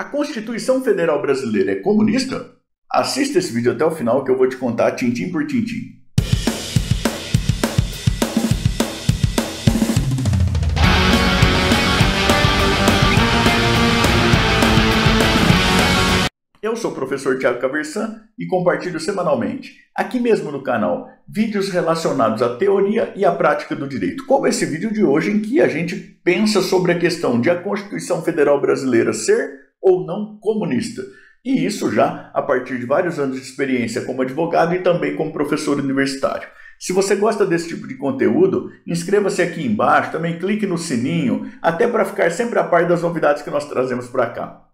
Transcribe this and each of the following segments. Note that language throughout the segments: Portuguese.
A Constituição Federal Brasileira é comunista? Assista esse vídeo até o final que eu vou te contar tintim por tintim. Eu sou o professor Thiago Caversan e compartilho semanalmente, aqui mesmo no canal, vídeos relacionados à teoria e à prática do direito, como esse vídeo de hoje em que a gente pensa sobre a questão de a Constituição Federal Brasileira ser ou não comunista. E isso já a partir de vários anos de experiência como advogado e também como professor universitário. Se você gosta desse tipo de conteúdo, inscreva-se aqui embaixo, também clique no sininho, até para ficar sempre a par das novidades que nós trazemos para cá.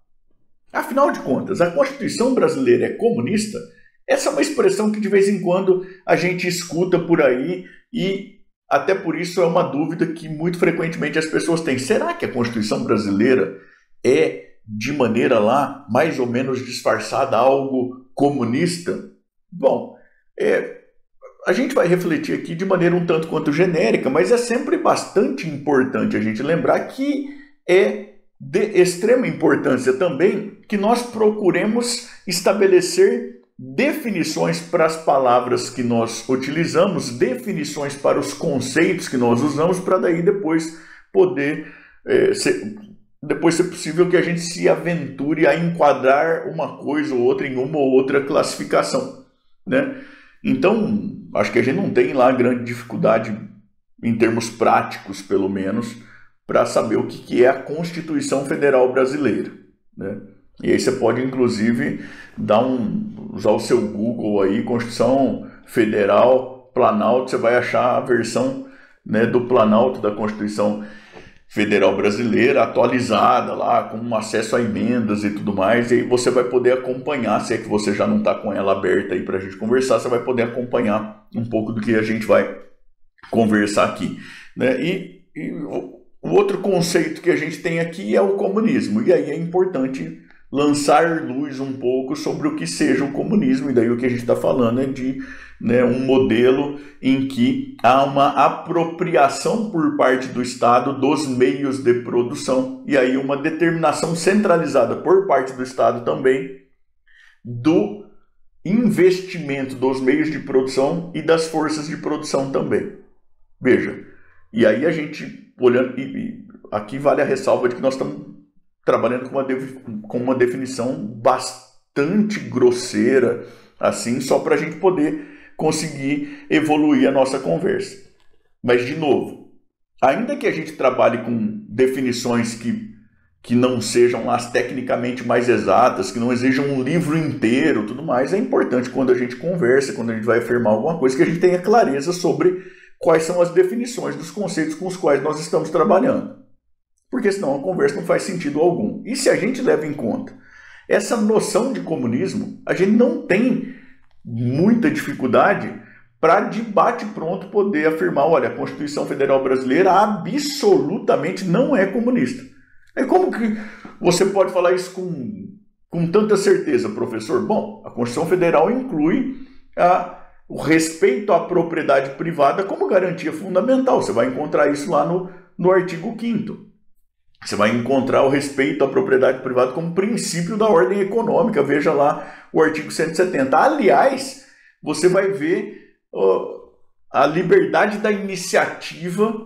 Afinal de contas, a Constituição brasileira é comunista? Essa é uma expressão que de vez em quando a gente escuta por aí e até por isso é uma dúvida que muito frequentemente as pessoas têm. Será que a Constituição brasileira é, de maneira lá, mais ou menos disfarçada, algo comunista? Bom, a gente vai refletir aqui de maneira um tanto quanto genérica, mas é sempre bastante importante a gente lembrar que é de extrema importância também que nós procuremos estabelecer definições para as palavras que nós utilizamos, definições para os conceitos que nós usamos, para daí depois poder ser possível que a gente se aventure a enquadrar uma coisa ou outra em uma ou outra classificação, né? Então, acho que a gente não tem lá grande dificuldade em termos práticos, pelo menos, para saber o que é a Constituição Federal Brasileira, né? E aí você pode, inclusive, usar o seu Google aí, Constituição Federal, Planalto, você vai achar a versão, né, do Planalto da Constituição Federal Brasileira, atualizada lá, com acesso a emendas e tudo mais, e aí você vai poder acompanhar, se é que você já não está com ela aberta aí para a gente conversar, você vai poder acompanhar um pouco do que a gente vai conversar aqui, né? O outro conceito que a gente tem aqui é o comunismo, e aí é importante lançar luz um pouco sobre o que seja o comunismo, e daí o que a gente está falando é de, né, um modelo em que há uma apropriação por parte do Estado dos meios de produção, e aí uma determinação centralizada por parte do Estado também do investimento dos meios de produção e das forças de produção também. Veja, e aí a gente, olhando, e aqui vale a ressalva de que nós estamos trabalhando com uma definição bastante grosseira, assim, só para a gente poder conseguir evoluir a nossa conversa. Mas, de novo, ainda que a gente trabalhe com definições que não sejam as tecnicamente mais exatas, que não exijam um livro inteiro, tudo mais, é importante quando a gente conversa, quando a gente vai afirmar alguma coisa, que a gente tenha clareza sobre quais são as definições dos conceitos com os quais nós estamos trabalhando. Porque senão a conversa não faz sentido algum. E se a gente leva em conta essa noção de comunismo, a gente não tem muita dificuldade para debate pronto poder afirmar, olha, a Constituição Federal Brasileira absolutamente não é comunista. E como que você pode falar isso com tanta certeza, professor? Bom, a Constituição Federal inclui o respeito à propriedade privada como garantia fundamental. Você vai encontrar isso lá no artigo 5º. Você vai encontrar o respeito à propriedade privada como princípio da ordem econômica. Veja lá o artigo 170. Aliás, você vai ver a liberdade da iniciativa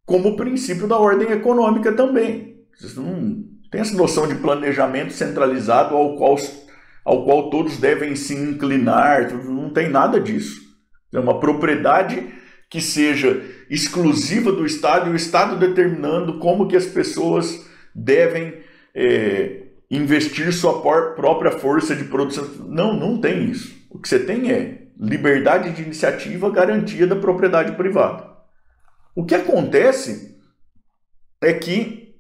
como princípio da ordem econômica também. Você não tem essa noção de planejamento centralizado ao qual todos devem se inclinar. Não tem nada disso. É uma propriedade que seja exclusiva do Estado e o Estado determinando como que as pessoas devem investir sua própria força de produção. Não tem isso. O que você tem é liberdade de iniciativa, garantia da propriedade privada. O que acontece é que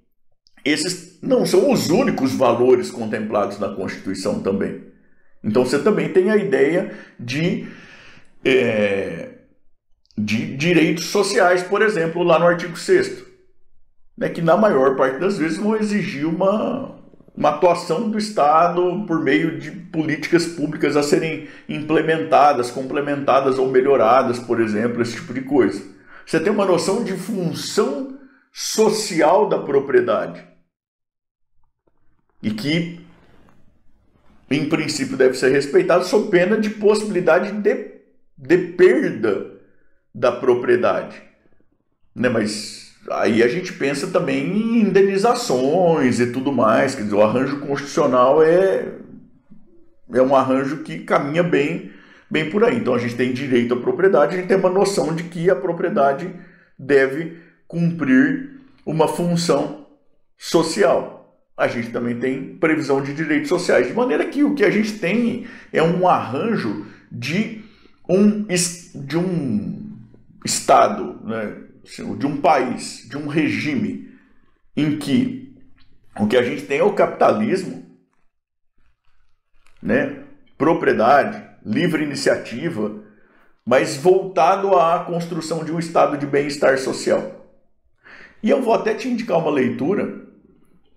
esses não são os únicos valores contemplados na Constituição também. Então você também tem a ideia de direitos sociais, por exemplo, lá no artigo 6º, né, que na maior parte das vezes vão exigir uma atuação do Estado por meio de políticas públicas a serem implementadas, complementadas ou melhoradas, por exemplo, esse tipo de coisa. Você tem uma noção de função social da propriedade. E que em princípio deve ser respeitado sob pena de possibilidade de perda da propriedade, né? Mas aí a gente pensa também em indenizações e tudo mais, quer dizer, o arranjo constitucional é um arranjo que caminha bem por aí. Então a gente tem direito à propriedade, a gente tem uma noção de que a propriedade deve cumprir uma função social. A gente também tem previsão de direitos sociais, de maneira que o que a gente tem é um arranjo de um Estado, né? De um país, de um regime, em que o que a gente tem é o capitalismo, né? Propriedade, livre iniciativa, mas voltado à construção de um estado de bem-estar social. E eu vou até te indicar uma leitura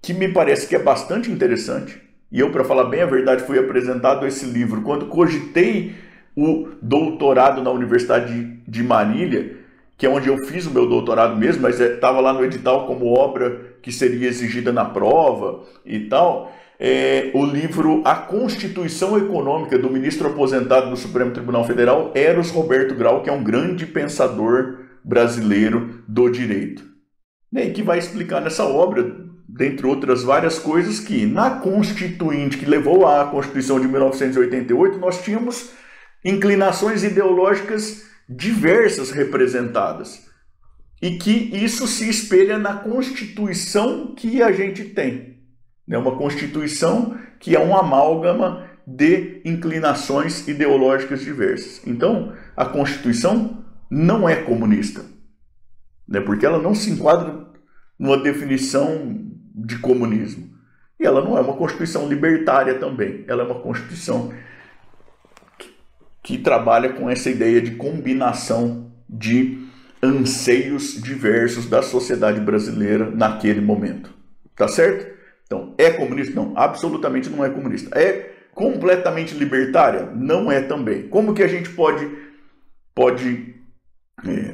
que me parece que é bastante interessante. E eu, para falar bem a verdade, fui apresentado esse livro quando cogitei o doutorado na Universidade de Marília, que é onde eu fiz o meu doutorado mesmo, mas estava lá no edital como obra que seria exigida na prova e tal. O livro A Constituição Econômica, do ministro aposentado do Supremo Tribunal Federal, Eros Roberto Grau, que é um grande pensador brasileiro do direito. E que vai explicar nessa obra, dentre outras várias coisas, que na Constituinte, que levou à Constituição de 1988, nós tínhamos inclinações ideológicas diversas representadas. E que isso se espelha na Constituição que a gente tem. É uma Constituição que é um amálgama de inclinações ideológicas diversas. Então, a Constituição não é comunista, né? Porque ela não se enquadra numa definição de comunismo. E ela não é uma Constituição libertária também. Ela é uma Constituição que trabalha com essa ideia de combinação de anseios diversos da sociedade brasileira naquele momento. Tá certo? Então, é comunista? Não, absolutamente não é comunista. É completamente libertária? Não é também. Como que a gente pode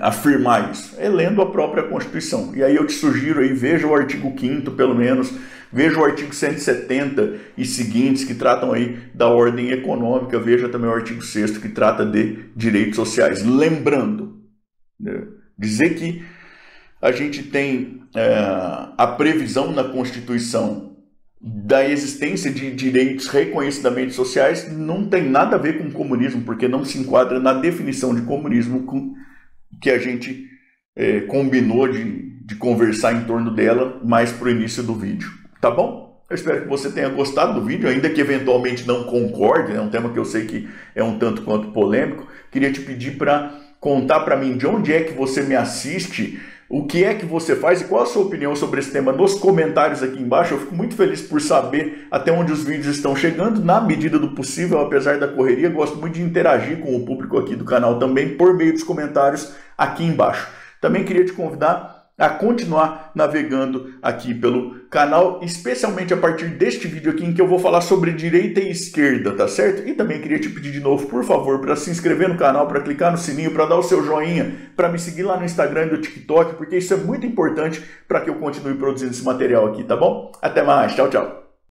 afirmar isso? É lendo a própria Constituição. E aí eu te sugiro aí, veja o artigo 5º, pelo menos, veja o artigo 170 e seguintes, que tratam aí da ordem econômica, veja também o artigo 6º, que trata de direitos sociais. Lembrando, né, dizer que a gente tem a previsão na Constituição da existência de direitos reconhecidamente sociais não tem nada a ver com comunismo, porque não se enquadra na definição de comunismo que a gente combinou de conversar em torno dela mais para o início do vídeo. Tá bom? Eu espero que você tenha gostado do vídeo, ainda que eventualmente não concorde, é um tema que eu sei que é um tanto quanto polêmico. Queria te pedir para contar para mim de onde é que você me assiste, o que é que você faz e qual a sua opinião sobre esse tema nos comentários aqui embaixo. Eu fico muito feliz por saber até onde os vídeos estão chegando, na medida do possível, apesar da correria. Gosto muito de interagir com o público aqui do canal também, por meio dos comentários aqui embaixo. Também queria te convidar a continuar navegando aqui pelo canal, especialmente a partir deste vídeo aqui em que eu vou falar sobre direita e esquerda, tá certo? E também queria te pedir de novo, por favor, para se inscrever no canal, para clicar no sininho, para dar o seu joinha, para me seguir lá no Instagram e no TikTok, porque isso é muito importante para que eu continue produzindo esse material aqui, tá bom? Até mais, tchau, tchau!